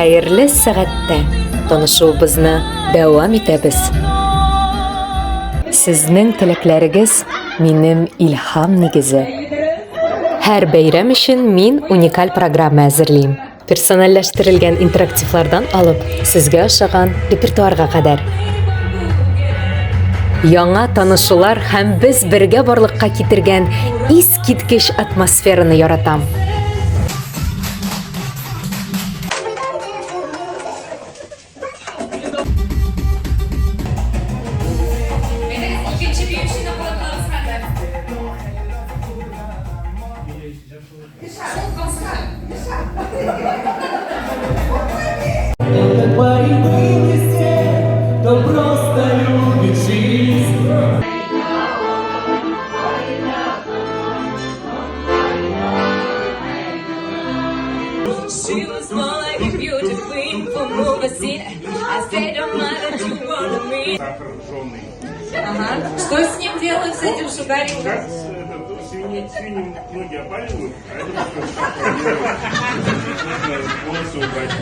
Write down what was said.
Xayrli saatda tanışığımızı devam etamiz. Sizning tilaklaringiz mening ilhom negizi. Har bayram için men unikal programma hazırlayım. Personallashtirilgan interaktivlardan olib, sizga o'xshagan repertuarga qadar. Yangi tanishuvlar ham biz birga borliqqa keltirgan is-ketkish atmosferani yaratam. She was more like a beauty queen from overseas. I said, don't mind that you wanna me. Сахар жженый. Ага. Что с ним делают, с этим шугарингом? Свиньи ноги опаливают, а это нужно полностью убрать.